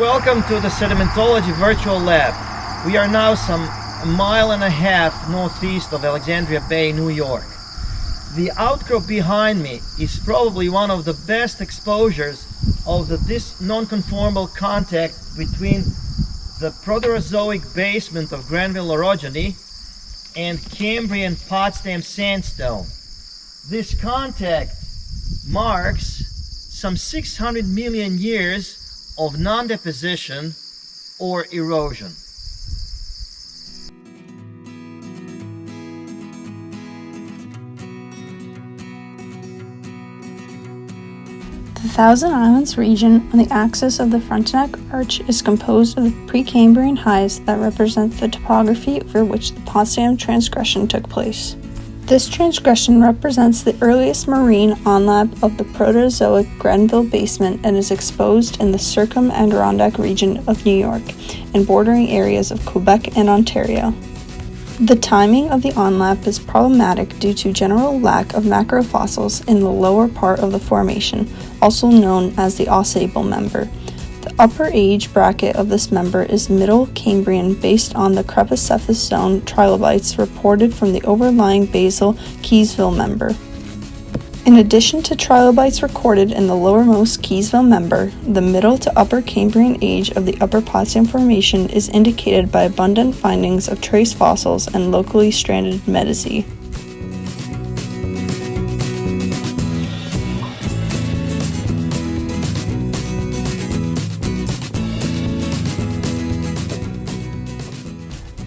Welcome to the Sedimentology Virtual Lab. We are now some a mile and a half northeast of Alexandria Bay, New York. The outcrop behind me is probably one of the best exposures of this non-conformal contact between the Proterozoic basement of Granville orogeny and Cambrian Potsdam Sandstone. This contact marks some 600 million years of non-deposition or erosion. The Thousand Islands region on the axis of the Frontenac Arch is composed of the Precambrian highs that represent the topography over which the Potsdam transgression took place. This transgression represents the earliest marine onlap of the Proterozoic Granville basement and is exposed in the Circum-Adirondack region of New York and bordering areas of Quebec and Ontario. The timing of the onlap is problematic due to general lack of macrofossils in the lower part of the formation, also known as the Ausable member. The upper age bracket of this member is Middle Cambrian based on the Cretaceous zone trilobites reported from the overlying Basal Keysville member. In addition to trilobites recorded in the lowermost Keysville member, the Middle to Upper Cambrian age of the Upper Potsdam Formation is indicated by abundant findings of trace fossils and locally stranded metazoa.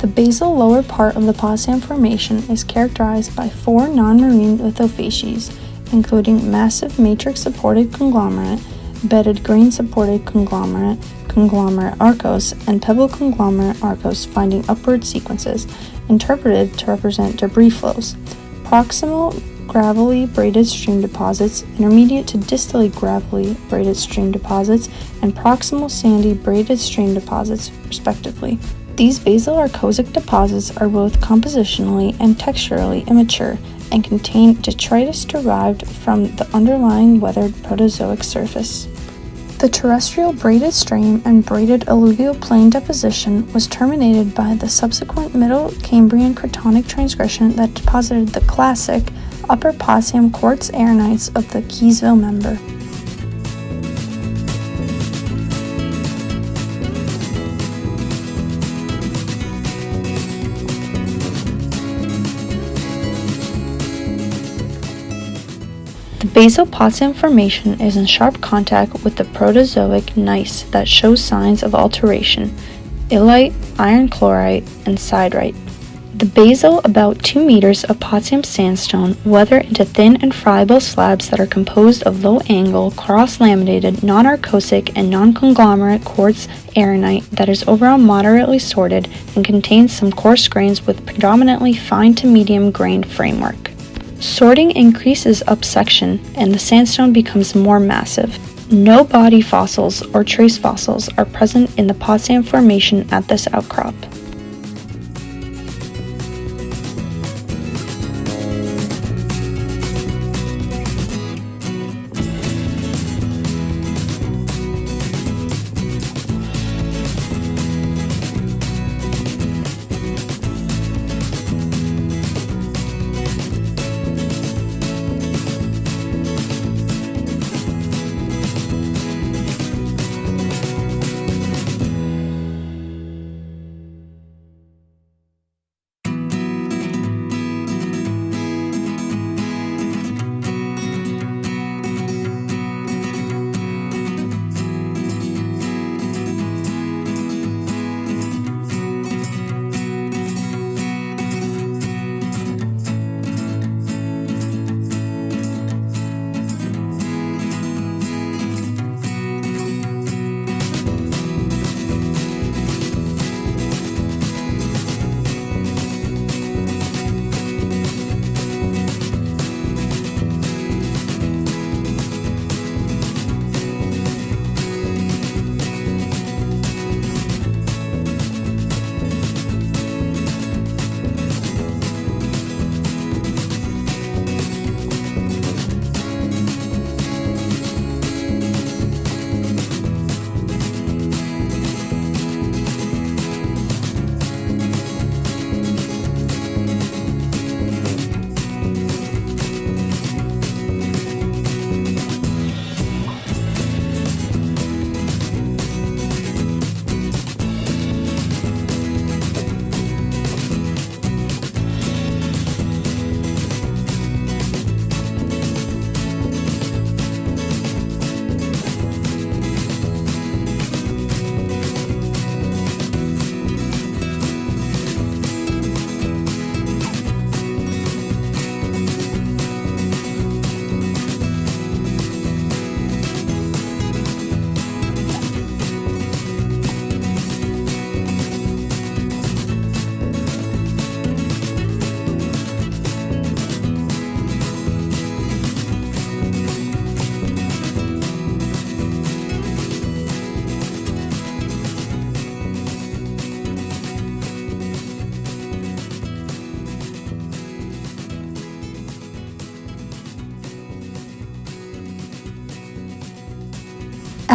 The basal lower part of the Potsdam Formation is characterized by four non-marine lithofacies, including massive matrix-supported conglomerate, bedded grain-supported conglomerate, conglomerate arkose, and pebble conglomerate arkose finding upward sequences, interpreted to represent debris flows. Proximal gravelly braided stream deposits, intermediate to distally gravelly braided stream deposits, and proximal sandy braided stream deposits, respectively. These basal arkosic deposits are both compositionally and texturally immature and contain detritus derived from the underlying weathered Proterozoic surface. The terrestrial braided stream and braided alluvial plain deposition was terminated by the subsequent Middle Cambrian cratonic transgression that deposited the classic Upper Potsdam quartz aeronites of the Keysville member. The Basal Potsdam Formation is in sharp contact with the Proterozoic gneiss that shows signs of alteration, illite, iron chlorite, and siderite. The basal, about 2 meters of Potsdam sandstone weather into thin and friable slabs that are composed of low-angle, cross-laminated, non-arkosic, and non-conglomerate quartz aeronite that is overall moderately sorted and contains some coarse grains with predominantly fine to medium-grained framework. Sorting increases upsection and the sandstone becomes more massive. No body fossils or trace fossils are present in the Potsdam Formation at this outcrop.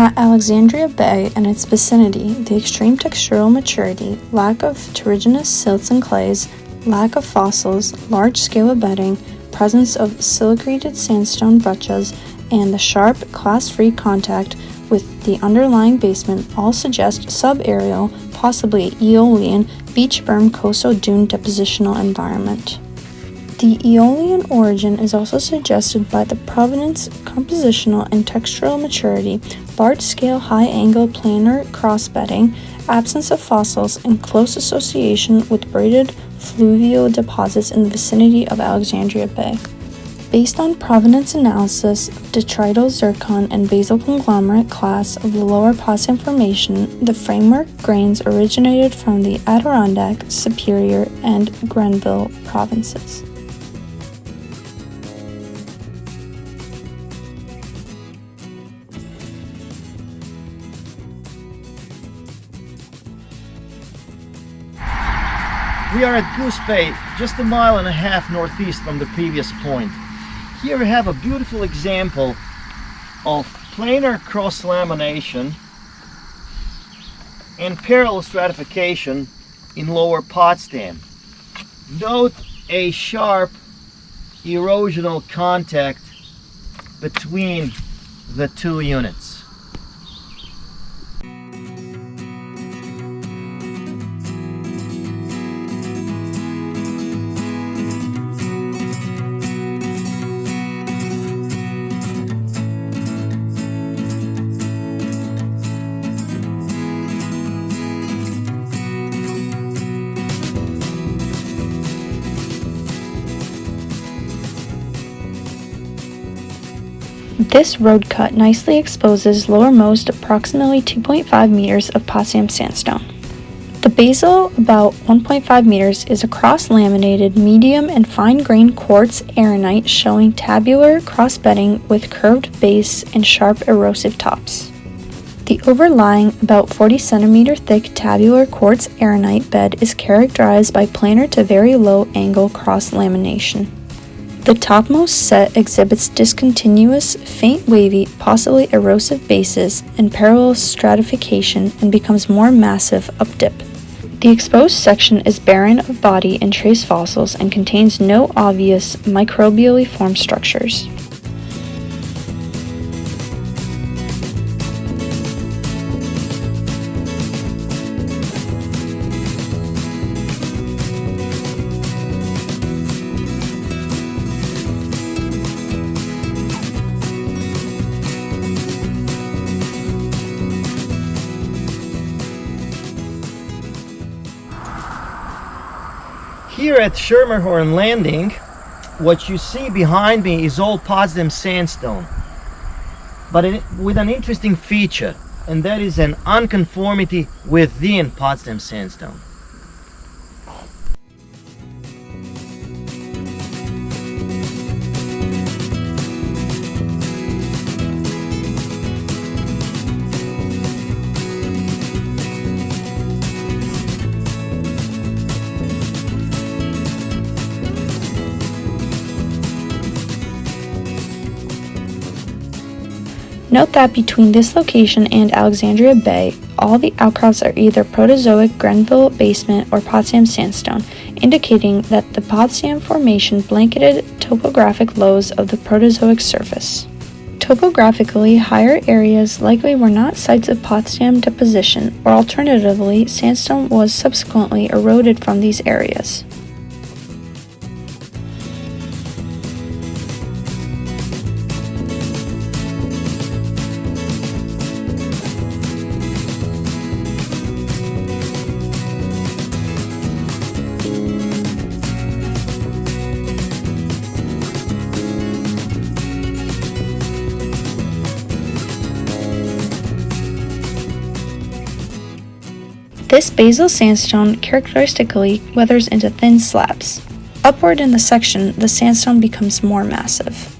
At Alexandria Bay and its vicinity, the extreme textural maturity, lack of terrigenous silts and clays, lack of fossils, large-scale bedding, presence of silicrated sandstone breccias, and the sharp, class-free contact with the underlying basement all suggest subaerial, possibly Aeolian, beach berm coastal dune depositional environment. The Aeolian origin is also suggested by the provenance, compositional, and textural maturity, large-scale high-angle planar cross-bedding, absence of fossils, and close association with braided fluvial deposits in the vicinity of Alexandria Bay. Based on provenance analysis of detrital zircon and basal conglomerate class of the Lower Potsdam Formation, the framework grains originated from the Adirondack, Superior, and Grenville provinces. We are at Goose Bay, just a mile and a half northeast from the previous point. Here we have a beautiful example of planar cross-lamination and parallel stratification in Lower Potsdam. Note a sharp erosional contact between the two units. This road cut nicely exposes lowermost approximately 2.5 meters of Potsdam Sandstone. The basal, about 1.5 meters, is a cross-laminated medium and fine-grained quartz arenite showing tabular cross-bedding with curved base and sharp erosive tops. The overlying, about 40 centimeter thick tabular quartz arenite bed is characterized by planar to very low angle cross-lamination. The topmost set exhibits discontinuous, faint wavy, possibly erosive bases and parallel stratification and becomes more massive up-dip. The exposed section is barren of body and trace fossils and contains no obvious microbially formed structures. Here at Schermerhorn Landing, what you see behind me is all Potsdam Sandstone, but with an interesting feature, and that is an unconformity within Potsdam Sandstone. Note that between this location and Alexandria Bay, all the outcrops are either Proterozoic Grenville basement or Potsdam Sandstone, indicating that the Potsdam Formation blanketed topographic lows of the Proterozoic surface. Topographically, higher areas likely were not sites of Potsdam deposition, or alternatively, sandstone was subsequently eroded from these areas. This basal sandstone characteristically weathers into thin slabs. Upward in the section, the sandstone becomes more massive.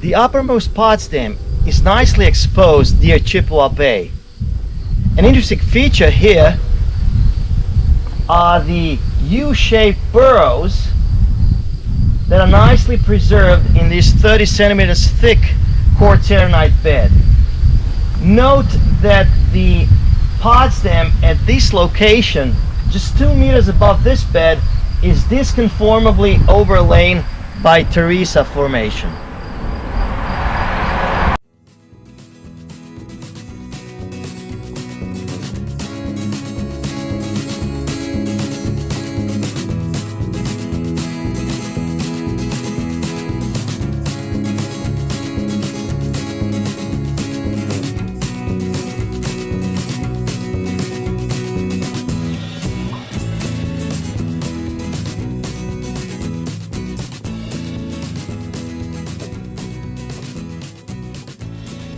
The uppermost Potsdam is nicely exposed near Chippewa Bay. An interesting feature here are the U-shaped burrows that are nicely preserved in this 30 centimeters thick quaternite bed. Note that the Potsdam at this location, just 2 meters above this bed, is disconformably overlain by Teresa Formation.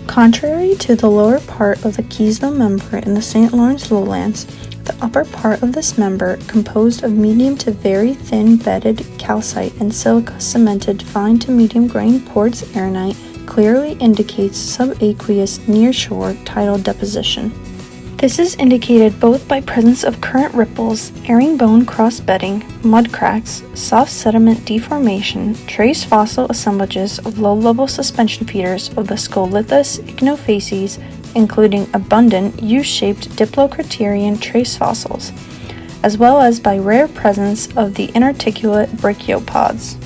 Contrary to the lower part of the Keysville member in the St. Lawrence lowlands, the upper part of this member, composed of medium to very thin bedded calcite and silica cemented fine to medium grain quartz arenite, clearly indicates subaqueous nearshore tidal deposition. This is indicated both by presence of current ripples, herringbone cross-bedding, mud cracks, soft sediment deformation, trace fossil assemblages of low-level suspension feeders of the Scolithus ichnofacies, including abundant U-shaped Diplocraterian trace fossils, as well as by rare presence of the inarticulate brachiopods.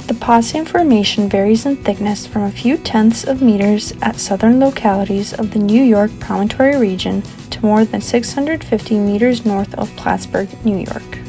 The Potsdam Formation varies in thickness from a few tenths of meters at southern localities of the New York promontory region to more than 650 meters north of Plattsburgh, New York.